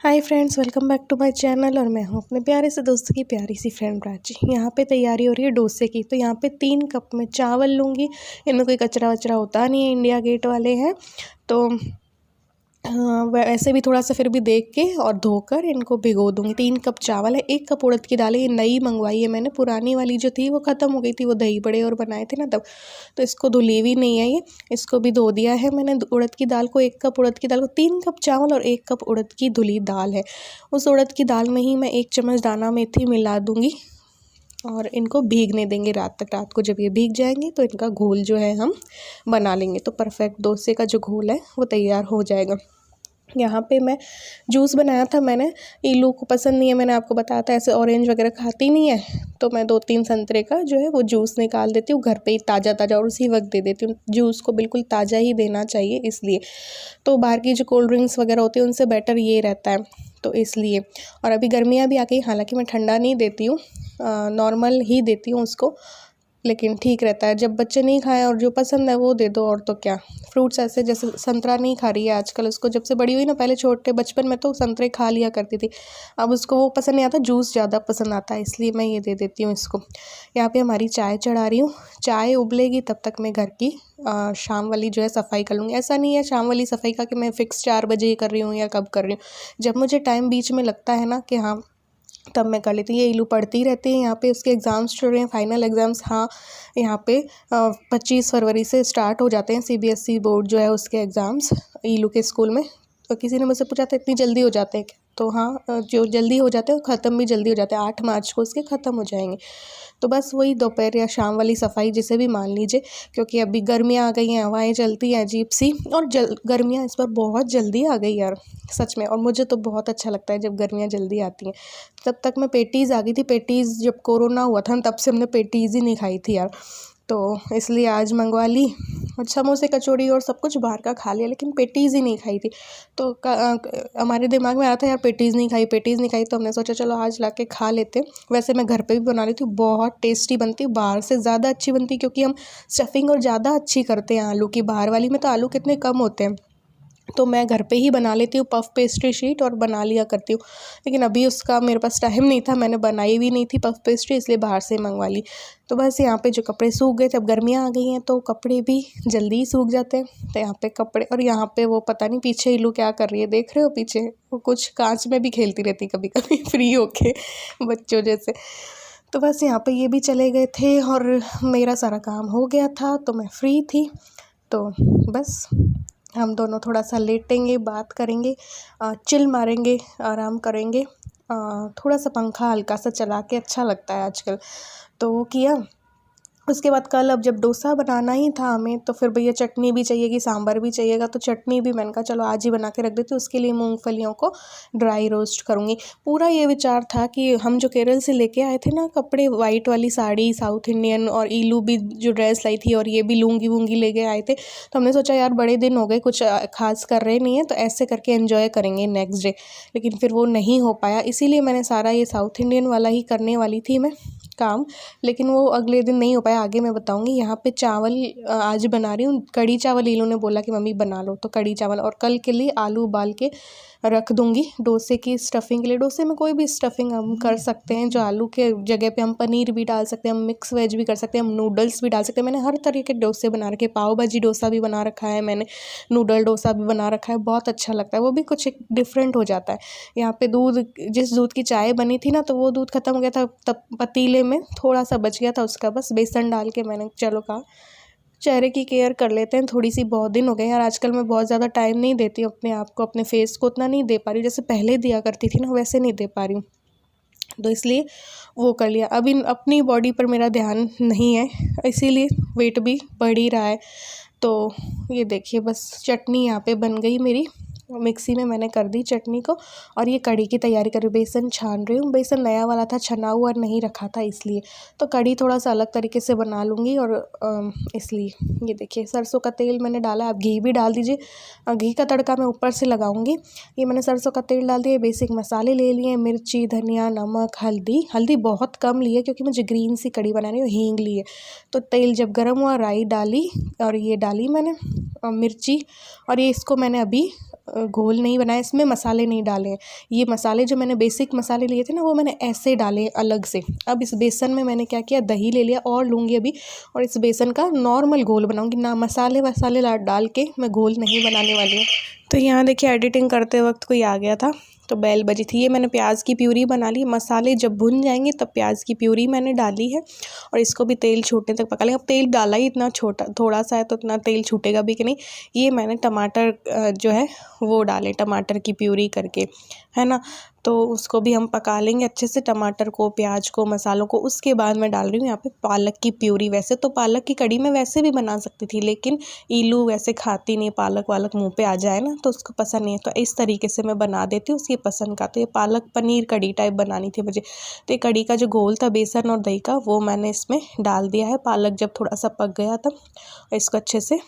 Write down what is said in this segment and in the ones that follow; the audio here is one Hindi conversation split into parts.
Hi friends, welcome back to my channel. और मैं हूं अपने प्यारे से दोस्तों की प्यारी सी फ्रेंड राजी। यहाँ पे तैयारी हो रही है डोसे की। तो यहाँ पे 3 कप में चावल लूँगी। इनमें कोई कचरा वचरा होता नहीं है, इंडिया गेट वाले हैं। तो वैसे भी थोड़ा सा फिर भी देख के और धोकर इनको भिगो दूँगी। 3 कप चावल है, 1 कप उड़द की दाल है। ये नई मंगवाई है मैंने, पुरानी वाली जो थी वो ख़त्म हो गई थी, वो दही बड़े और बनाए थे ना तब। तो इसको धुली हुई नहीं है ये, इसको भी धो दिया है मैंने। उड़द की दाल को 1 कप उड़द की दाल को 3 कप चावल और 1 कप उड़द की धुली दाल है। उस उड़द की दाल में ही मैं 1 चम्मच दाना मेथी मिला दूँगी और इनको भीगने देंगे रात तक। रात को जब ये भीग जाएंगे तो इनका घोल जो है हम बना लेंगे। तो परफेक्ट डोसे का जो घोल है वो तैयार हो जाएगा। यहाँ पे मैं जूस बनाया था मैंने। इल्लू को पसंद नहीं है, मैंने आपको बताया था, ऐसे ऑरेंज वगैरह खाती नहीं है। तो मैं 2-3 संतरे का जो है वो जूस निकाल देती हूँ घर पे ही ताज़ा ताज़ा, और उसी वक्त दे देती हूँ। जूस को बिल्कुल ताज़ा ही देना चाहिए इसलिए। तो बाहर की जो कोल्ड ड्रिंक्स वगैरह होती है उनसे बेटर ये रहता है, तो इसलिए। और अभी गर्मियाँ भी आ गई, हालांकि मैं ठंडा नहीं देती हूँ, नॉर्मल ही देती हूँ उसको, लेकिन ठीक रहता है। जब बच्चे नहीं खाएं और जो पसंद है वो दे दो, और तो क्या। फ्रूट्स ऐसे, जैसे संतरा नहीं खा रही है आजकल, उसको जब से बड़ी हुई ना, पहले छोटे बचपन में तो संतरे खा लिया करती थी, अब उसको वो पसंद नहीं आता, जूस ज़्यादा पसंद आता है, इसलिए मैं ये दे देती हूँ इसको। यहाँ पे हमारी चाय चढ़ा रही हूँ। चाय उबलेगी तब तक मैं घर की शाम वाली जो है सफाई कर लूँगी। ऐसा नहीं है शाम वाली सफाई का कि मैं फ़िक्स 4 बजे ही कर रही हूँ या कब कर रही हूँ। जब मुझे टाइम बीच में लगता है ना कि हाँ, तब मैं कर लेती हूँ। ये इल्लू पढ़ती रहती है, यहाँ पे उसके एग्ज़ाम्स चल रहे हैं, फाइनल एग्ज़ाम्स। हाँ, यहाँ पे 25 फरवरी से स्टार्ट हो जाते हैं सीबीएसई बोर्ड जो है उसके एग्ज़ाम्स इल्लू के स्कूल में। तो किसी ने मुझसे पूछा था इतनी जल्दी हो जाते हैं क्या? तो हाँ, जो जल्दी हो जाते हैं ख़त्म भी जल्दी हो जाते हैं। 8 मार्च को उसके ख़त्म हो जाएंगे। तो बस वही दोपहर या शाम वाली सफाई जिसे भी मान लीजिए, क्योंकि अभी गर्मियाँ आ गई हैं, हवाएं चलती हैं अजीब सी, और गर्मियाँ इस बार बहुत जल्दी आ गई यार, सच में। और मुझे तो बहुत अच्छा लगता है जब गर्मियाँ जल्दी आती हैं। तब तक मैं पेटीज़ आ गई थी। पेटीज़ जब कोरोना हुआ था तब से हमने पेटीज़ ही नहीं खाई थी यार, तो इसलिए आज मंगवा ली। और समोसे कचौड़ी और सब कुछ बाहर का खा लिया, लेकिन पेटीज़ ही नहीं खाई थी। तो हमारे दिमाग में आया था यार पेटीज़ नहीं खाई, पेटीज़ नहीं खाई, तो हमने सोचा चलो आज ला के खा लेते हैं। वैसे मैं घर पे भी बना लेती हूँ, बहुत टेस्टी बनती है, बाहर से ज़्यादा अच्छी बनती है, क्योंकि हम स्टफिंग और ज़्यादा अच्छी करते हैं आलू की। बाहर वाली में तो आलू कितने कम होते हैं। तो मैं घर पे ही बना लेती हूँ पफ़ पेस्ट्री शीट, और बना लिया करती हूँ। लेकिन अभी उसका मेरे पास टाइम नहीं था, मैंने बनाई भी नहीं थी पफ़ पेस्ट्री, इसलिए बाहर से मंगवा ली। तो बस यहाँ पे जो कपड़े सूख गए थे, अब गर्मियाँ आ गई हैं तो कपड़े भी जल्दी ही सूख जाते हैं। तो यहाँ पे कपड़े, और यहाँ पे वो पता नहीं पीछे इल्लू क्या कर रही है, देख रहे हो पीछे? वो कुछ कांच में भी खेलती रहती कभी कभी फ्री होके, बच्चों जैसे। तो बस यहाँ पे ये भी चले गए थे और मेरा सारा काम हो गया था, तो मैं फ्री थी। तो बस हम दोनों थोड़ा सा लेटेंगे, बात करेंगे, चिल मारेंगे, आराम करेंगे। थोड़ा सा पंखा हल्का सा चला के, अच्छा लगता है आजकल, तो वो किया। उसके बाद कल अब जब डोसा बनाना ही था हमें, तो फिर भैया चटनी भी चाहिएगी, सांभर भी चाहिएगा। तो चटनी भी मैंने कहा चलो आज ही बना के रख देती हूँ। उसके लिए मूंगफलियों को ड्राई रोस्ट करूँगी। पूरा ये विचार था कि हम जो केरल से लेके आए थे ना कपड़े, वाइट वाली साड़ी साउथ इंडियन, और इल्लू भी जो ड्रेस लाई थी, और ये भी लूँगी वूँगी लेके आए थे। तो हमने सोचा यार बड़े दिन हो गए, कुछ खास कर रहे नहीं है, तो ऐसे करके एंजॉय करेंगे नेक्स्ट डे। लेकिन फिर वो नहीं हो पाया, इसीलिए मैंने सारा ये साउथ इंडियन वाला ही करने वाली थी मैं काम, लेकिन वो अगले दिन नहीं हो पाया। आगे मैं बताऊंगी। यहाँ पे चावल आज बना रही हूँ, कड़ी चावल। इल्लू ने बोला कि मम्मी बना लो, तो कड़ी चावल। और कल के लिए आलू उबाल के रख दूंगी डोसे की स्टफिंग के लिए। डोसे में कोई भी स्टफिंग हम कर सकते हैं, जो आलू के जगह पे हम पनीर भी डाल सकते हैं, हम मिक्स वेज भी कर सकते हैं, हम नूडल्स भी डाल सकते हैं। मैंने हर तरह के डोसे बना रखे, पाव भाजी डोसा भी बना रखा है मैंने, नूडल डोसा भी बना रखा है, बहुत अच्छा लगता है। वो भी कुछ एक डिफरेंट हो जाता है। यहाँ पे जिस दूध की चाय बनी थी ना, तो वो दूध ख़त्म हो गया था, तब पतीले में थोड़ा सा बच गया था उसका, बस बेसन डाल के मैंने चलो कहा चेहरे की केयर कर लेते हैं थोड़ी सी। बहुत दिन हो गए यार, आजकल मैं बहुत ज़्यादा टाइम नहीं देती हूँ अपने आप को, अपने फेस को उतना नहीं दे पा रही हूँ जैसे पहले दिया करती थी ना, वैसे नहीं दे पा रही हूँ। तो इसलिए वो कर लिया। अभी अपनी बॉडी पर मेरा ध्यान नहीं है, इसीलिए वेट भी बढ़ ही रहा है। तो ये देखिए, बस चटनी यहाँ पे बन गई मेरी, मिक्सी में मैंने कर दी चटनी को। और ये कढ़ी की तैयारी कर रही हूँ, बेसन छान रही हूँ। बेसन नया वाला था, छना हुआ नहीं रखा था, इसलिए। तो कढ़ी थोड़ा सा अलग तरीके से बना लूँगी, और इसलिए ये देखिए सरसों का तेल मैंने डाला। आप घी भी डाल दीजिए, घी का तड़का मैं ऊपर से लगाऊंगी। ये मैंने सरसों का तेल डाल दिया, बेसिक मसाले ले लिए, मिर्ची, धनिया, नमक, हल्दी। हल्दी बहुत कम ली है क्योंकि मुझे ग्रीन सी कढ़ी बनानी है। हींग ली है। तो तेल जब गर्म हुआ, राई डाली, और ये डाली मैंने मिर्ची, और ये इसको मैंने अभी घोल नहीं बनाया, इसमें मसाले नहीं डाले हैं। ये मसाले जो मैंने बेसिक मसाले लिए थे ना, वो मैंने ऐसे डाले अलग से। अब इस बेसन में मैंने क्या किया, दही ले लिया और लूँगी अभी, और इस बेसन का नॉर्मल घोल बनाऊँगी ना, मसाले वसाले डाल के मैं घोल नहीं बनाने वाली हूँ। तो यहाँ देखिए एडिटिंग करते वक्त कोई आ गया था तो बेल बजी थी। ये मैंने प्याज की प्यूरी बना ली। मसाले जब भुन जाएंगे तब प्याज की प्यूरी मैंने डाली है और इसको भी तेल छूटने तक पका लेंगे। अब तेल डाला ही इतना छोटा थोड़ा सा है तो इतना तेल छूटेगा भी कि नहीं। ये मैंने टमाटर जो है वो डाले, टमाटर की प्यूरी करके, है ना। तो उसको भी हम पका लेंगे अच्छे से, टमाटर को, प्याज को, मसालों को। उसके बाद मैं डाल रही हूँ यहाँ पे पालक की प्यूरी। वैसे तो पालक की कड़ी मैं वैसे भी बना सकती थी, लेकिन ईलू वैसे खाती नहीं, पालक वालक मुंह पे आ जाए ना तो उसको पसंद नहीं है, तो इस तरीके से मैं बना देती हूँ उसकी पसंद का। तो ये पालक पनीर कड़ी टाइप बनानी थी मुझे, तो ये कड़ी का जो घोल था बेसन और दही का वो मैंने इसमें डाल दिया है। पालक जब थोड़ा सा पक गया तब इसको अच्छे से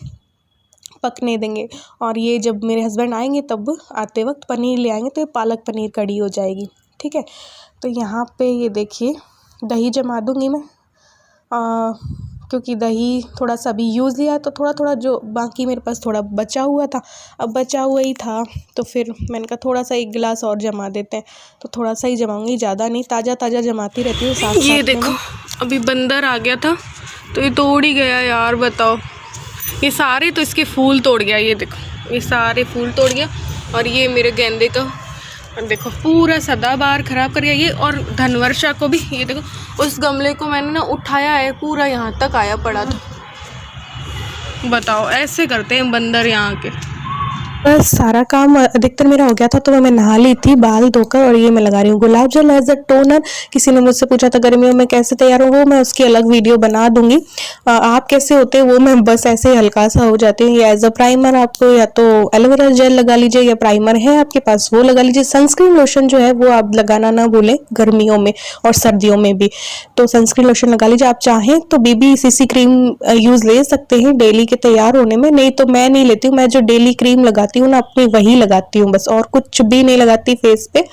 पकने देंगे, और ये जब मेरे हस्बैंड आएंगे तब आते वक्त पनीर ले आएंगे तो ये पालक पनीर कड़ी हो जाएगी, ठीक है। तो यहाँ पे ये देखिए दही जमा दूँगी मैं, क्योंकि दही थोड़ा सा अभी यूज़ लिया तो थोड़ा थोड़ा जो बाकी मेरे पास थोड़ा बचा हुआ था, अब बचा हुआ ही था तो फिर मैंने कहा थोड़ा सा 1 गिलास और जमा देते हैं। तो थोड़ा सा ही जमाऊँगी, ज़्यादा नहीं, ताज़ा ताज़ा जमाती रहती हूँ साथ। ये देखो अभी बंदर आ गया था तो ये तोड़ ही गया यार, बताओ। ये सारे तो इसके फूल तोड़ गया, ये देखो ये सारे फूल तोड़ गया। और ये मेरे गेंदे का देखो पूरा सदाबहार ख़राब कर गया ये। और धनवर्षा को भी, ये देखो उस गमले को मैंने ना उठाया है, पूरा यहाँ तक आया पड़ा था। बताओ ऐसे करते हैं बंदर यहाँ के। बस सारा काम अधिकतर मेरा हो गया था, तो मैं नहा ली थी बाल धोकर, और ये मैं लगा रही हूँ गुलाब जल एज अ टोनर। किसी ने मुझसे पूछा था गर्मियों में कैसे तैयार हो, वो मैं उसकी अलग वीडियो बना दूंगी। आप कैसे होते हैं वो मैं बस ऐसे हल्का सा हो जाती हूँ। या एज अ प्राइमर आपको या तो एलोवेरा जेल लगा लीजिए, या प्राइमर है आपके पास वो लगा लीजिए। सनस्क्रीन लोशन जो है वो आप लगाना ना भूलें गर्मियों में और सर्दियों में भी, तो सनस्क्रीन लोशन लगा लीजिए। आप चाहें तो BBCC क्रीम यूज़ ले सकते हैं डेली के तैयार होने में, नहीं तो मैं नहीं लेती हूँ। मैं जो डेली क्रीम लगाती हूँ ना अपनी वही लगाती हूँ बस, और कुछ भी नहीं लगाती फेस पे।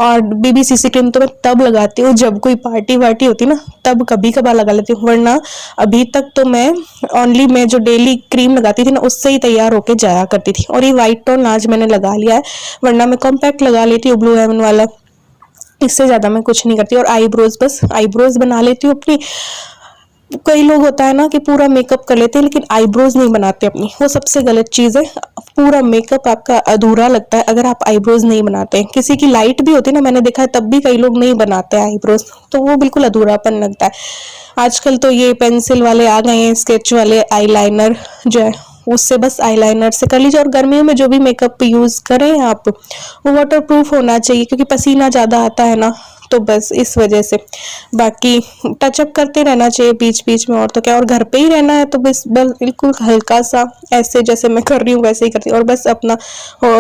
और BBCC क्रीम तो मैं तब लगाती हूँ जब कोई पार्टी वार्टी होती ना, तब कभी कभार लगा लेती हूँ, वरना अभी तक तो मैं ओनली मैं जो डेली क्रीम लगाती थी ना उससे ही तैयार होके जाया करती थी। और ये वाइट टोन आज मैंने लगा लिया है, वरना मैं कॉम्पैक्ट लगा लेती हूँ ब्लू हेवन वाला, इससे ज़्यादा मैं कुछ नहीं करती। और आईब्रोज, बस आईब्रोज बना लेती हूँ अपनी। कई लोग होता है ना कि पूरा मेकअप कर लेते हैं लेकिन आईब्रोज नहीं बनाते अपनी, वो सबसे गलत चीज़ है। पूरा मेकअप आपका अधूरा लगता है अगर आप आईब्रोज नहीं बनाते हैं। किसी की लाइट भी होती है ना, मैंने देखा है तब भी कई लोग नहीं बनाते हैं आईब्रोज, तो वो बिल्कुल अधूरापन लगता है। आजकल तो ये पेंसिल वाले आ गए हैं, स्केच वाले आईलाइनर जो है उससे बस आईलाइनर से कर लीजिए। और गर्मियों में जो भी मेकअप यूज़ करें आप, वो वाटर प्रूफ होना चाहिए, क्योंकि पसीना ज़्यादा आता है ना, तो बस इस वजह से। बाकी टचअप करते रहना चाहिए बीच बीच में, और तो क्या। और घर पे ही रहना है तो बस बिल्कुल हल्का सा ऐसे जैसे मैं कर रही हूँ वैसे ही करती हूँ। और बस अपना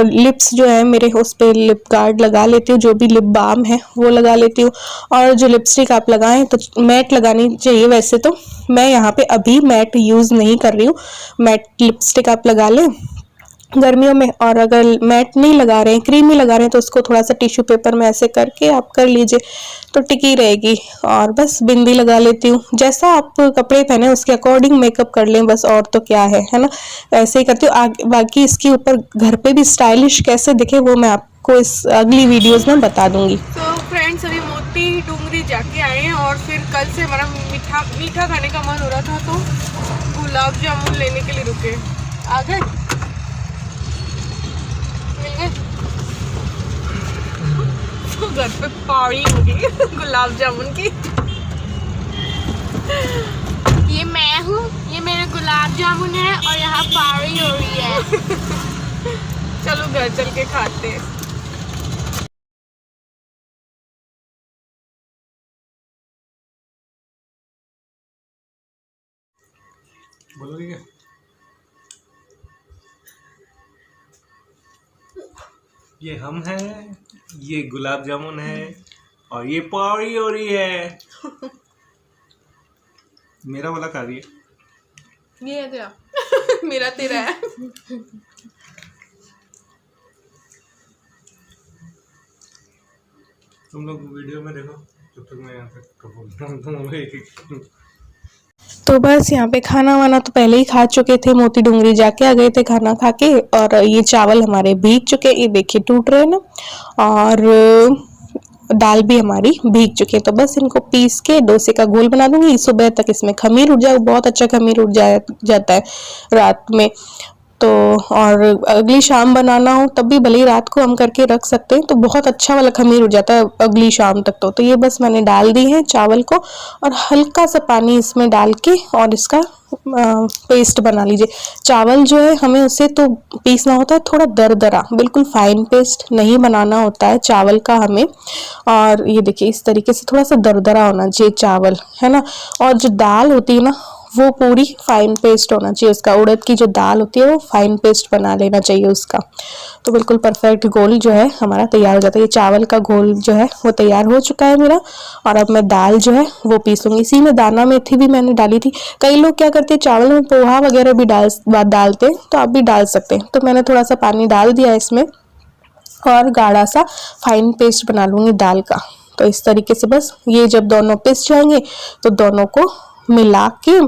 लिप्स जो है मेरे उस पर लिप गार्ड लगा लेती हूँ, जो भी लिप बाम है वो लगा लेती हूँ। और जो लिपस्टिक आप लगाएं तो मैट लगानी चाहिए। वैसे तो मैं यहाँ पे अभी मैट यूज़ नहीं कर रही हूँ, मैट लिपस्टिक आप लगा लें गर्मियों में। और अगर मैट नहीं लगा रहे हैं, क्रीम ही लगा रहे हैं, तो उसको थोड़ा सा टिश्यू पेपर में ऐसे करके आप कर लीजिए तो टिकी रहेगी। और बस बिंदी लगा लेती हूँ, जैसा आप कपड़े पहने उसके अकॉर्डिंग मेकअप कर लें बस, और तो क्या है ना। ऐसे ही करती हूँ। बाकी इसके ऊपर घर पे भी स्टाइलिश कैसे दिखे वो मैं आपको इस अगली वीडियोज़ में बता दूंगी। तो फ्रेंड्स अभी मोती डूंगरी जाके आए हैं, और फिर कल से हमारा मीठा खाने का मन हो रहा था तो गुलाब जामुन लेने के लिए रुके। आ गए, तो घर पे पार्टी होगी गुलाब जामुन की। ये मैं हूँ, ये मेरे गुलाब जामुन है, और यहाँ पार्टी हो रही है। चलो घर चल के खाते हैं। बोलो ठीक है। ये हम हैं, ये गुलाब जामुन है, और ये पार्टी हो रही है। मेरा वाला खा रही है, ये है तेरा। मेरा तेरा है। तुम लोग वीडियो में देखो, जब तक मैं यहाँ पे तो तो बस यहाँ पे खाना वाना तो पहले ही खा चुके थे, मोती डूंगरी जाके आ गए थे खाना खा के। और ये चावल हमारे भीग चुके, ये देखिए टूट रहे हैं ना, और दाल भी हमारी भीग चुकी है। तो बस इनको पीस के डोसे का घोल बना दूंगी। सुबह तक इसमें खमीर उठ जाए, बहुत अच्छा खमीर उठ जाता है रात में तो। और अगली शाम बनाना हो तब भी भले ही रात को हम करके रख सकते हैं, तो बहुत अच्छा वाला खमीर हो जाता है अगली शाम तक। तो ये बस मैंने डाल दी है चावल को, और हल्का सा पानी इसमें डाल के और इसका पेस्ट बना लीजिए। चावल जो है हमें उसे तो पीसना होता है थोड़ा दरदरा, बिल्कुल फाइन पेस्ट नहीं बनाना होता है चावल का हमें। और ये देखिए इस तरीके से थोड़ा सा दरदरा होना चाहिए चावल, है ना। और जो दाल होती है ना वो पूरी फाइन पेस्ट होना चाहिए उसका। उड़द की जो दाल होती है वो फाइन पेस्ट बना लेना चाहिए उसका। तो बिल्कुल परफेक्ट घोल जो है हमारा तैयार हो जाता है। ये चावल का घोल जो है वो तैयार हो चुका है मेरा। और अब मैं दाल जो है वो पीसूंगी। इसी में दाना मेथी भी मैंने डाली थी। कई लोग क्या करते हैं चावल में पोहा वगैरह भी डालते हैं, तो आप भी डाल सकते हैं। तो मैंने थोड़ा सा पानी डाल दिया इसमें और गाढ़ा सा फाइन पेस्ट बना लूंगी दाल का। तो इस तरीके से बस ये जब दोनों पिस जाएंगे तो दोनों को मिला के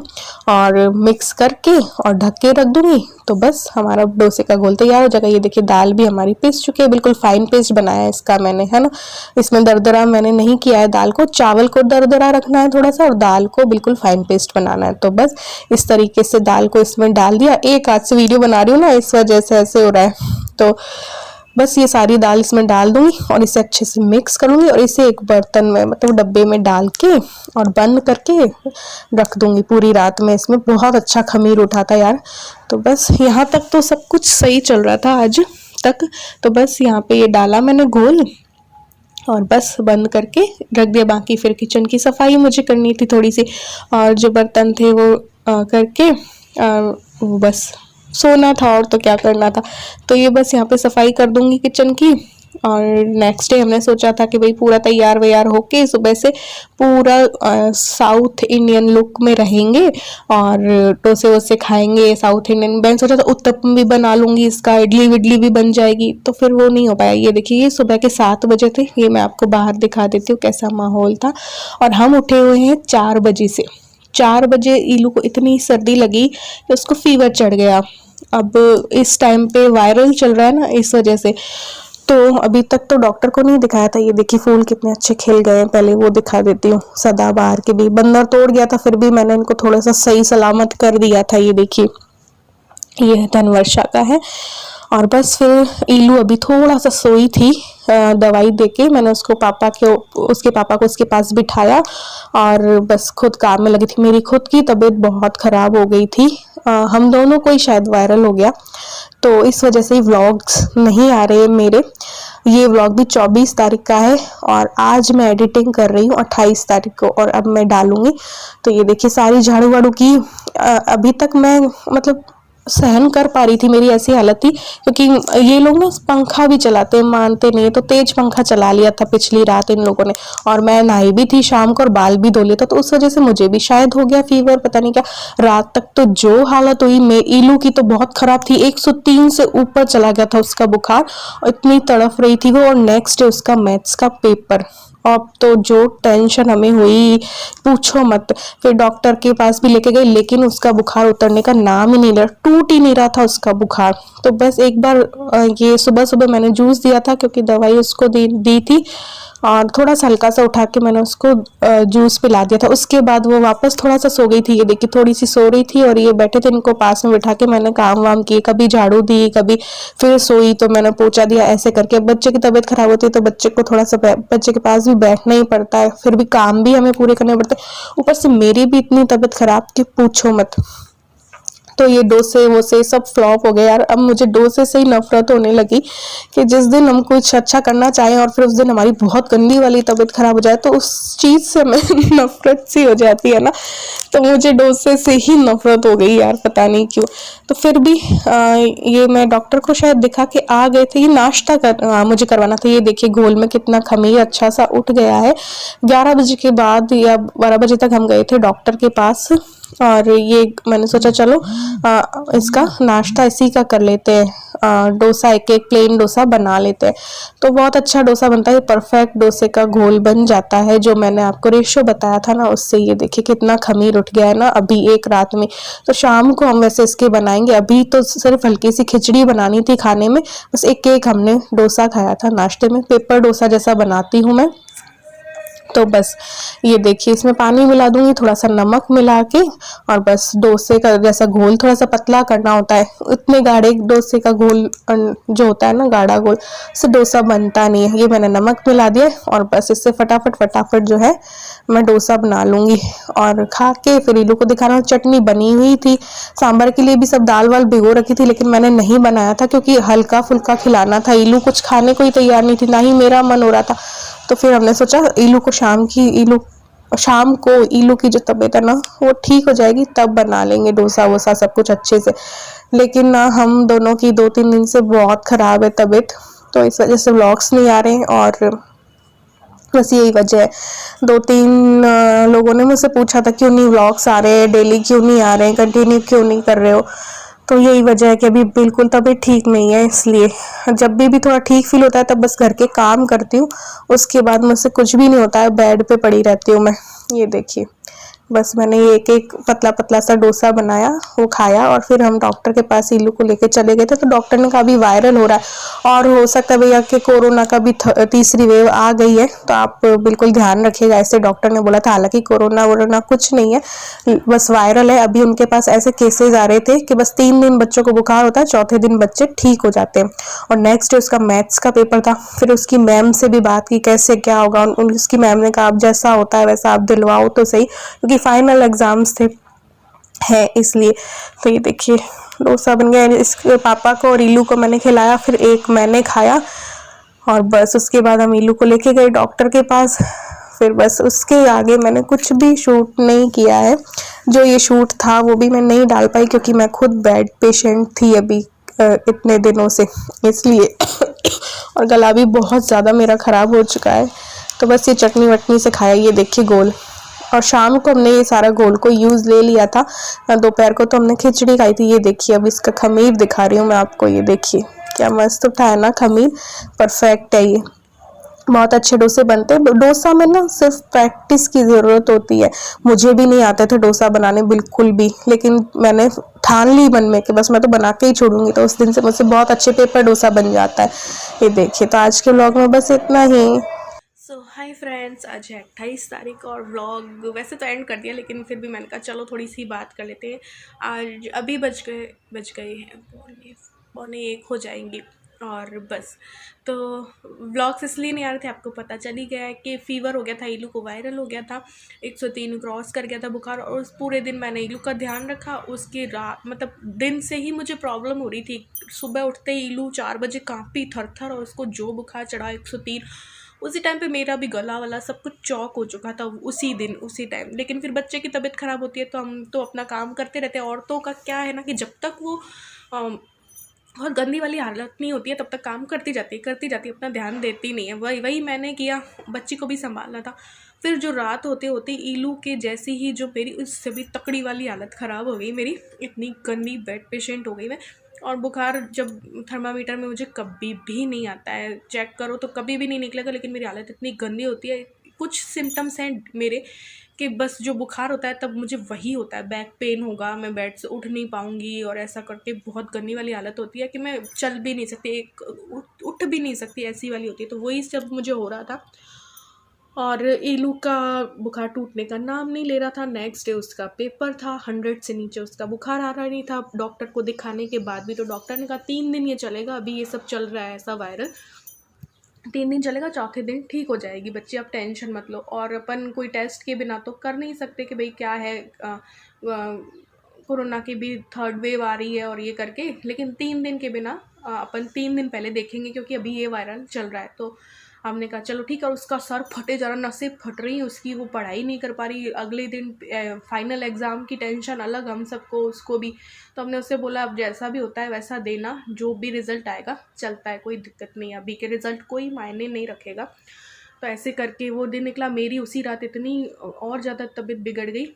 और मिक्स करके और ढक के रख दूंगी। तो बस हमारा डोसे का घोल तैयार हो जाएगा। ये देखिए दाल भी हमारी पिस चुकी है, बिल्कुल फाइन पेस्ट बनाया है इसका मैंने, है ना। इसमें दरदरा मैंने नहीं किया है दाल को, चावल को दरदरा रखना है थोड़ा सा और दाल को बिल्कुल फाइन पेस्ट बनाना है। तो बस इस तरीके से दाल को इसमें डाल दिया। एक हाथ से वीडियो बना रही हूँ ना, इस वजह से ऐसे हो रहा है। तो बस ये सारी दाल इसमें डाल दूंगी और इसे अच्छे से मिक्स करूंगी और इसे एक बर्तन में मतलब डब्बे में डाल के और बंद करके रख दूंगी पूरी रात में। इसमें बहुत अच्छा खमीर उठा था यार। तो बस यहाँ तक तो सब कुछ सही चल रहा था आज तक। तो बस यहाँ पे ये डाला मैंने घोल और बस बंद करके रख दिया। बाकी फिर किचन की सफाई मुझे करनी थी थोड़ी सी, और जो बर्तन थे वो करके वो बस सोना था और तो क्या करना था। तो ये बस यहाँ पे सफाई कर दूंगी किचन की। और नेक्स्ट डे हमने सोचा था कि भाई पूरा तैयार वैयार होके सुबह से पूरा साउथ इंडियन लुक में रहेंगे और डोसे वोसे खाएंगे साउथ इंडियन। मैंने सोचा था उत्तपम भी बना लूंगी इसका, इडली विडली भी बन जाएगी, तो फिर वो नहीं हो पाया। ये देखिए ये सुबह के 7 बजे थे। ये मैं आपको बाहर दिखा देती हूँ कैसा माहौल था। और हम उठे हुए हैं 4 बजे से। 4 बजे ईलू को इतनी सर्दी लगी कि उसको फीवर चढ़ गया। अब इस टाइम पे वायरल चल रहा है ना, इस वजह से। तो अभी तक तो डॉक्टर को नहीं दिखाया था। ये देखिए फूल कितने अच्छे खिल गए हैं, पहले वो दिखा देती हूँ। सदाबहार के भी बंदर तोड़ गया था, फिर भी मैंने इनको थोड़ा सा सही सलामत कर दिया था। ये देखिए ये धनवर्षा का है। और बस फिर ईलू अभी थोड़ा सा सोई थी, दवाई देके मैंने उसके पापा को उसके पास बिठाया और बस खुद काम में लगी थी। मेरी खुद की तबीयत बहुत खराब हो गई थी, हम दोनों को ही शायद वायरल हो गया, तो इस वजह से व्लॉग्स नहीं आ रहे मेरे। ये व्लॉग भी 24 तारीख का है और आज मैं एडिटिंग कर रही हूँ 28 तारीख को, और अब मैं डालूंगी। तो ये देखिए सारी झाड़ू वाड़ू की अभी तक मैं मतलब सहन कर पा रही थी। मेरी ऐसी हालत थी क्योंकि ये लोग ना पंखा भी चलाते हैं, मानते नहीं, तो तेज पंखा चला लिया था पिछली रात इन लोगों ने। और मैं नहाई भी थी शाम को और बाल भी धो लिया था, तो उस वजह से मुझे भी शायद हो गया फीवर, पता नहीं क्या। रात तक तो जो हालत हुई ईलू की तो बहुत खराब थी। 103 से ऊपर चला गया था उसका बुखार, और इतनी तड़फ रही थी वो। और नेक्स्ट डे उसका मैथ्स का पेपर, अब तो जो टेंशन हमें हुई पूछो मत। फिर डॉक्टर के पास भी लेके गए, लेकिन उसका बुखार उतरने का नाम ही नहीं ले रहा, टूट ही नहीं रहा था उसका बुखार। तो बस एक बार ये सुबह सुबह मैंने जूस दिया था क्योंकि दवाई उसको दी थी, और थोड़ा सा हल्का सा उठा के मैंने उसको जूस पिला दिया था। उसके बाद वो वापस थोड़ा सा सो गई थी। ये देखिए थोड़ी सी सो रही थी और ये बैठे थे, इनको पास में बिठा के मैंने काम वाम किए, कभी झाड़ू दी, कभी फिर सोई तो मैंने पोछा दिया, ऐसे करके। बच्चे की तबीयत खराब होती है तो बच्चे को थोड़ा सा बच्चे के पास भी बैठना ही पड़ता है, फिर भी काम भी हमें पूरे करने पड़ते हैं। ऊपर से मेरी भी इतनी तबीयत खराब कि पूछो मत। तो ये डोसे वोसे सब फ्लॉप हो गए यार। अब मुझे डोसे से ही नफरत होने लगी कि जिस दिन हम कुछ अच्छा करना चाहें और फिर उस दिन हमारी बहुत गंदी वाली तबीयत खराब हो जाए तो उस चीज से हमें नफरत सी हो जाती है ना। तो मुझे डोसे से ही नफरत हो गई यार, पता नहीं क्यों। तो फिर भी ये मैं डॉक्टर को शायद दिखा के आ गए थे। ये नाश्ता मुझे करवाना था। ये देखिए घोल में कितना खमीर अच्छा सा उठ गया है। 11 बजे के बाद या 12 बजे तक हम गए थे डॉक्टर के पास और ये मैंने सोचा चलो इसका नाश्ता इसी का कर लेते हैं। डोसा एक एक प्लेन डोसा बना लेते हैं। तो बहुत अच्छा डोसा बनता है, परफेक्ट डोसे का घोल बन जाता है। जो मैंने आपको रेशो बताया था ना, उससे ये देखिए कितना खमीर उठ गया है ना अभी एक रात में। तो शाम को हम वैसे इसके बनाएंगे। अभी तो सिर्फ हल्की सी खिचड़ी बनानी थी खाने में, बस एक एक हमने डोसा खाया था नाश्ते में। पेपर डोसा जैसा बनाती हूँ मैं। तो बस ये देखिए, इसमें पानी मिला दूंगी, थोड़ा सा नमक मिला के, और बस डोसे का जैसा घोल थोड़ा सा पतला करना होता है। इतने गाढ़े डोसे का घोल जो होता है ना, गाढ़ा घोल, उससे डोसा बनता नहीं है। ये मैंने नमक मिला दिया और बस इससे फटाफट फटाफट जो है मैं डोसा बना लूंगी और खा के फिर इलू को दिखाना। चटनी बनी हुई थी, सांभर के लिए भी सब दाल वाल भिगो रखी थी, लेकिन मैंने नहीं बनाया था क्योंकि हल्का फुल्का खिलाना था। इलू कुछ खाने को ही तैयार नहीं थी, ना ही मेरा मन हो रहा था। तो फिर हमने सोचा शाम को इलू की जो तबीयत है ना वो ठीक हो जाएगी तब बना लेंगे डोसा वोसा सब कुछ अच्छे से। लेकिन ना, हम दोनों की 2-3 दिन से बहुत खराब है तबीयत, तो इस वजह से व्लॉग्स नहीं आ रहे हैं। और बस यही वजह है। 2-3 लोगों ने मुझसे पूछा था क्यों नहीं व्लॉग्स आ रहे हैं, डेली क्यों नहीं आ रहे हैं, कंटिन्यू क्यों नहीं कर रहे हो। तो यही वजह है कि अभी बिल्कुल तबीयत ठीक नहीं है, इसलिए जब भी थोड़ा ठीक फील होता है तब बस घर के काम करती हूँ। उसके बाद मुझसे कुछ भी नहीं होता है, बेड पे पड़ी रहती हूँ मैं। ये देखिए, बस मैंने एक एक पतला पतला सा डोसा बनाया, वो खाया, और फिर हम डॉक्टर के पास इलू को लेके चले गए थे। तो डॉक्टर ने कहा अभी वायरल हो रहा है और हो सकता है भैया कि कोरोना का भी तीसरी वेव आ गई है, तो आप बिल्कुल ध्यान रखिएगा, ऐसे डॉक्टर ने बोला था। हालांकि कोरोना वोरोना कुछ नहीं है, बस वायरल है। अभी उनके पास ऐसे केसेस आ रहे थे कि बस 3 दिन बच्चों को बुखार होता है, चौथे दिन बच्चे ठीक हो जाते हैं। और नेक्स्ट डे उसका मैथ्स का पेपर था। फिर उसकी मैम से भी बात की कैसे क्या होगा, उसकी मैम ने कहा अब जैसा होता है वैसा आप दिलवाओ तो सही, क्योंकि फाइनल एग्जाम्स थे है इसलिए। तो ये देखिए, डोसा बन गया। इसके पापा को और इलू को मैंने खिलाया, फिर एक मैंने खाया, और बस उसके बाद हम इलू को लेके गए डॉक्टर के पास। फिर बस उसके आगे मैंने कुछ भी शूट नहीं किया है। जो ये शूट था वो भी मैं नहीं डाल पाई क्योंकि मैं खुद बेड पेशेंट थी अभी इतने दिनों से, इसलिए और गला भी बहुत ज़्यादा मेरा ख़राब हो चुका है। तो बस ये चटनी वटनी से खाया। ये देखिए गोल, और शाम को हमने ये सारा घोल को यूज़ ले लिया था। दोपहर को तो हमने खिचड़ी खाई थी। ये देखिए, अब इसका खमीर दिखा रही हूँ मैं आपको। ये देखिए क्या मस्त उठा है ना खमीर, परफेक्ट है ये। बहुत अच्छे डोसे बनते हैं। डोसा में ना सिर्फ प्रैक्टिस की ज़रूरत होती है। मुझे भी नहीं आते थे डोसा बनाने बिल्कुल भी, लेकिन मैंने ठान ली मन में कि बस मैं तो बना के ही छोड़ूंगी। तो उस दिन से मुझसे बहुत अच्छे पेपर डोसा बन जाता है। ये देखिए, तो आज के व्लॉग में बस इतना ही। सो हाय फ्रेंड्स, आज है 28 तारीख और व्लॉग वैसे तो एंड कर दिया, लेकिन फिर भी मैंने कहा चलो थोड़ी सी बात कर लेते हैं। आज अभी बज गए हैं पौने 1 हो जाएंगी, और बस तो व्लॉग्स इसलिए नहीं आ रहे थे, आपको पता चल ही गया है कि फ़ीवर हो गया था, इलू को वायरल हो गया था, 103 क्रॉस कर गया था बुखार। और उस पूरे दिन मैंने इलू का ध्यान रखा। उसकी रात मतलब दिन से ही मुझे प्रॉब्लम हो रही थी। सुबह उठते ही इलू 4 बजे काँपी थर-थर, और उसको जो बुखार चढ़ा 103। उसी टाइम पे मेरा भी गला वाला सब कुछ चौक हो चुका था उसी दिन उसी टाइम। लेकिन फिर बच्चे की तबीयत ख़राब होती है तो हम तो अपना काम करते रहते हैं। औरतों का क्या है ना कि जब तक वो और गंदी वाली हालत नहीं होती है तब तक काम करती जाती है, अपना ध्यान देती नहीं है। वही मैंने किया, बच्ची को भी संभालना था। फिर जो रात होते होते इलू के जैसी ही जो मेरी उससे भी तकड़ी वाली हालत ख़राब हो गई मेरी, इतनी गंदी बेड पेशेंट हो गई मैं। और बुखार जब थर्मामीटर में मुझे कभी भी नहीं आता है, चेक करो तो कभी भी नहीं निकलेगा, लेकिन मेरी हालत इतनी गंदी होती है। कुछ सिम्टम्स हैं मेरे कि बस जो बुखार होता है तब मुझे वही होता है, बैक पेन होगा, मैं बेड से उठ नहीं पाऊँगी, और ऐसा करके बहुत गंदी वाली हालत होती है कि मैं चल भी नहीं सकती, उठ भी नहीं सकती, ऐसी वाली होती है। तो वही सब मुझे हो रहा था। और इलू का बुखार टूटने का नाम नहीं ले रहा था। नेक्स्ट डे उसका पेपर था, 100 से नीचे उसका बुखार आ रहा नहीं था। डॉक्टर को दिखाने के बाद भी तो डॉक्टर ने कहा 3 दिन ये चलेगा, अभी ये सब चल रहा है ऐसा वायरल, 3 दिन चलेगा, चौथे दिन ठीक हो जाएगी बच्ची, आप टेंशन मत लो। और अपन कोई टेस्ट के बिना तो कर नहीं सकते कि भाई क्या है, कोरोना की भी 3rd वेव आ रही है और ये करके। लेकिन 3 दिन के बिना अपन 3 दिन पहले देखेंगे, क्योंकि अभी ये वायरल चल रहा है। तो हमने कहा चलो ठीक है। और उसका सर फटे जा रहा, नसें फट रही उसकी, वो पढ़ाई नहीं कर पा रही। अगले दिन फाइनल एग्ज़ाम की टेंशन अलग हम सबको, उसको भी। तो हमने उससे बोला अब जैसा भी होता है वैसा देना, जो भी रिज़ल्ट आएगा चलता है, कोई दिक्कत नहीं है, अभी के रिज़ल्ट कोई मायने नहीं रखेगा। तो ऐसे करके वो दिन निकला। मेरी उसी रात इतनी और ज़्यादा तबीयत बिगड़ गई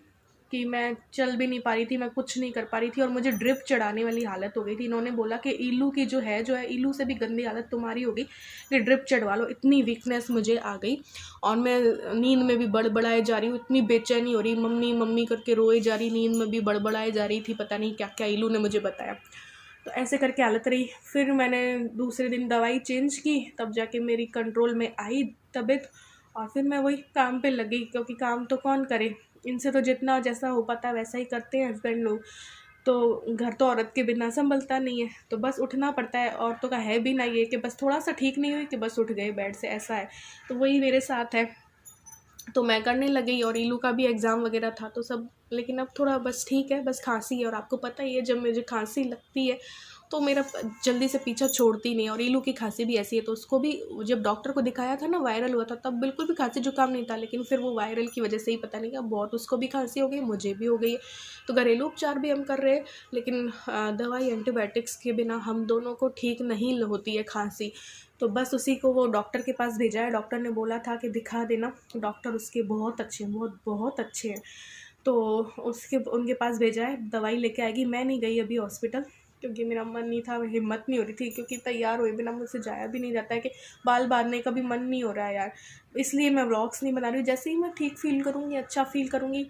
कि मैं चल भी नहीं पा रही थी, मैं कुछ नहीं कर पा रही थी और मुझे ड्रिप चढ़ाने वाली हालत हो गई थी। इन्होंने बोला कि ईलू की जो है ईलू से भी गंदी हालत तुम्हारी होगी कि ड्रिप चढ़वा लो। इतनी वीकनेस मुझे आ गई और मैं नींद में भी बड़बड़ाए जा रही हूँ, इतनी बेचैनी हो रही, मम्मी मम्मी करके रोए जा रही, नींद में भी बड़बड़ाए जा रही थी, पता नहीं क्या क्या ईलू ने मुझे बताया। तो ऐसे करके हालत रही। फिर मैंने दूसरे दिन दवाई चेंज की, तब जाके मेरी कंट्रोल में आई तबीयत, और फिर मैं वही काम पे लगी, क्योंकि काम तो कौन करे, इनसे तो जितना जैसा हो पाता है वैसा ही करते हैं हस्बैंड लोग। तो घर तो औरत के बिना संभलता नहीं है, तो बस उठना पड़ता है। औरतों का है भी ना ये कि बस थोड़ा सा ठीक नहीं हुई कि बस उठ गए बेड से, ऐसा है। तो वही मेरे साथ है, तो मैं करने लग गई। और ईलू का भी एग्ज़ाम वगैरह था तो सब, लेकिन अब थोड़ा बस ठीक है, बस खांसी है। और आपको पता ही है जब मुझे खांसी लगती है तो मेरा जल्दी से पीछा छोड़ती नहीं। और ईलू की खांसी भी ऐसी है, तो उसको भी जब डॉक्टर को दिखाया था ना, वायरल हुआ था, तब बिल्कुल भी खांसी जुकाम नहीं था, लेकिन फिर वो वायरल की वजह से ही पता नहीं क्या बहुत उसको भी खांसी हो गई, मुझे भी हो गई है। तो घरेलू उपचार भी हम कर रहे हैं, लेकिन दवाई एंटीबायोटिक्स के बिना हम दोनों को ठीक नहीं होती है खांसी। तो बस उसी को वो डॉक्टर के पास भेजा है। डॉक्टर ने बोला था कि दिखा देना, डॉक्टर उसके बहुत अच्छे हैं, बहुत बहुत अच्छे हैं। तो उनके पास भेजा है, दवाई लेके आएगी। मैं नहीं गई अभी हॉस्पिटल, क्योंकि मेरा मन नहीं था, हिम्मत नहीं हो रही थी, क्योंकि तैयार हुए बिना मुझसे जाया भी नहीं जाता है, कि बाल बांधने का भी मन नहीं हो रहा है यार। इसलिए मैं व्लॉग्स नहीं बना रही हूँ। जैसे ही मैं ठीक फील करूँगी, अच्छा फील करूँगी,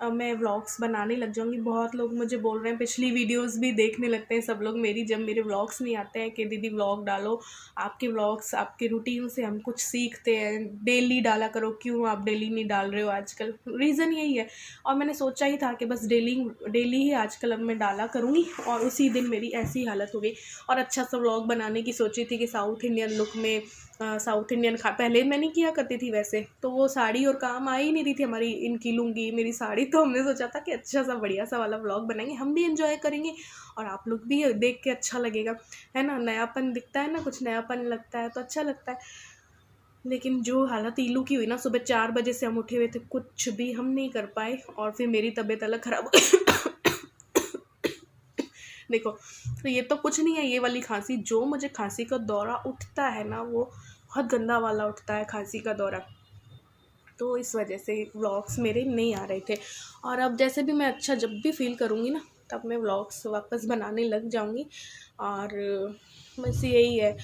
मैं व्लॉग्स बनाने लग जाऊँगी। बहुत लोग मुझे बोल रहे हैं, पिछली वीडियोस भी देखने लगते हैं सब लोग मेरी, जब मेरे व्लॉग्स नहीं आते हैं, कि दीदी व्लॉग डालो, आपके व्लॉग्स, आपके रूटीन से हम कुछ सीखते हैं, डेली डाला करो, क्यों आप डेली नहीं डाल रहे हो आजकल। रीज़न यही है। और मैंने सोचा ही था कि बस डेली ही आजकल अब मैं डाला करूँगी, और उसी दिन मेरी ऐसी हालत हो गई। और अच्छा सा व्लॉग बनाने की सोची थी कि साउथ इंडियन लुक में, साउथ इंडियन पहले मैं नहीं किया करती थी वैसे, तो वो साड़ी और काम आ ही नहीं रही थी हमारी, इनकी लुंगी मेरी साड़ी। तो हमने सोचा था कि अच्छा सा बढ़िया सा वाला व्लॉग बनाएंगे, हम भी एंजॉय करेंगे और आप लोग भी देख के अच्छा लगेगा, है ना। नयापन दिखता है ना, कुछ नयापन लगता है तो अच्छा लगता है। लेकिन जो हालत ईलू की हुई ना, सुबह 4 बजे से हम उठे हुए थे, कुछ भी हम नहीं कर पाए, और फिर मेरी तबीयत अलग ख़राब देखो, तो ये तो कुछ नहीं है, ये वाली खांसी, जो मुझे खांसी का दौरा उठता है ना, वो बहुत गंदा वाला उठता है खांसी का दौरा। तो इस वजह से व्लॉग्स मेरे नहीं आ रहे थे। और अब जैसे भी मैं अच्छा जब भी फील करूँगी ना, तब मैं व्लॉग्स वापस बनाने लग जाऊँगी। और बस यही है।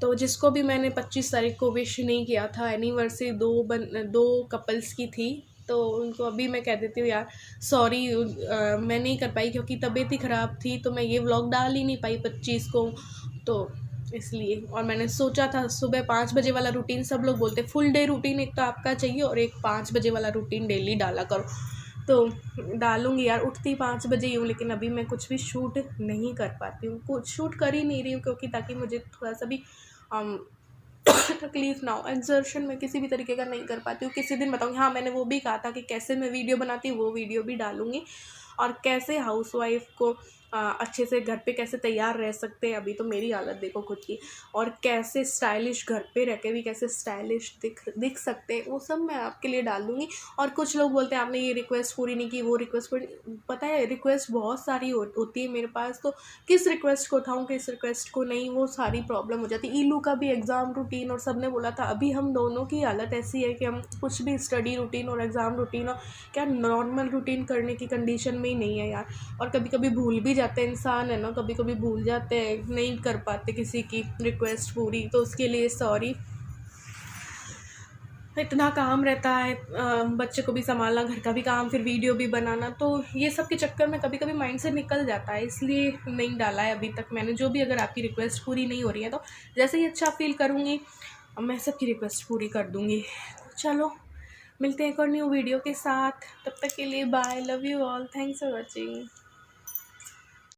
तो जिसको भी मैंने 25 तारीख को विश नहीं किया था, एनिवर्सरी 2 कपल्स की थी, तो उनको अभी मैं कह देती हूँ यार, सॉरी, मैं नहीं कर पाई क्योंकि तबीयत ही ख़राब थी, तो मैं ये व्लॉग डाल ही नहीं पाई 25 को, तो इसलिए। और मैंने सोचा था सुबह 5 बजे वाला रूटीन, सब लोग बोलते फुल डे रूटीन एक तो आपका चाहिए और एक 5 बजे वाला रूटीन डेली डाला करो, तो डालूँगी यार। उठती 5 बजे ही हूँ, लेकिन अभी मैं कुछ भी शूट नहीं कर पाती हूँ, कुछ शूट कर ही नहीं रही हूँ, क्योंकि ताकि मुझे थोड़ा सा भी तकलीफ़ ना हो। एक्सर्शन में किसी भी तरीके का नहीं कर पाती हूँ। किसी दिन बताऊँगी। हाँ, मैंने वो भी कहा था कि कैसे मैं वीडियो बनाती हूँ, वो वीडियो भी डालूँगी। और कैसे हाउसवाइफ को अच्छे से घर पे कैसे तैयार रह सकते हैं, अभी तो मेरी हालत देखो खुद की, और कैसे स्टाइलिश घर पे रह के भी कैसे स्टाइलिश दिख सकते हैं, वो सब मैं आपके लिए डाल दूँगी। और कुछ लोग बोलते हैं आपने ये रिक्वेस्ट पूरी नहीं की, वो रिक्वेस्ट पूरी, पता है रिक्वेस्ट बहुत सारी होती है मेरे पास, तो किस रिक्वेस्ट को उठाऊँ किस रिक्वेस्ट को नहीं, वो सारी प्रॉब्लम हो जाती है। ईलू का भी एग्ज़ाम रूटीन, और सब ने बोला था, अभी हम दोनों की हालत ऐसी है कि हम कुछ भी स्टडी रूटीन और एग्ज़ाम रूटीन और क्या नॉर्मल रूटीन करने की कंडीशन में ही नहीं है यार। और कभी कभी भूल भी जाते हैं, इंसान है ना, कभी कभी भूल जाते हैं, नहीं कर पाते किसी की रिक्वेस्ट पूरी, तो उसके लिए सॉरी। इतना काम रहता है, बच्चे को भी संभालना, घर का भी काम, फिर वीडियो भी बनाना, तो ये सब के चक्कर में कभी कभी माइंड से निकल जाता है, इसलिए नहीं डाला है अभी तक मैंने। जो भी अगर आपकी रिक्वेस्ट पूरी नहीं हो रही है, तो जैसे ही अच्छा फील करूँगी मैं सबकी रिक्वेस्ट पूरी कर दूँगी। चलो, मिलते हैं एक और न्यू वीडियो के साथ, तब तक के लिए bye, love you all, thanks for watching.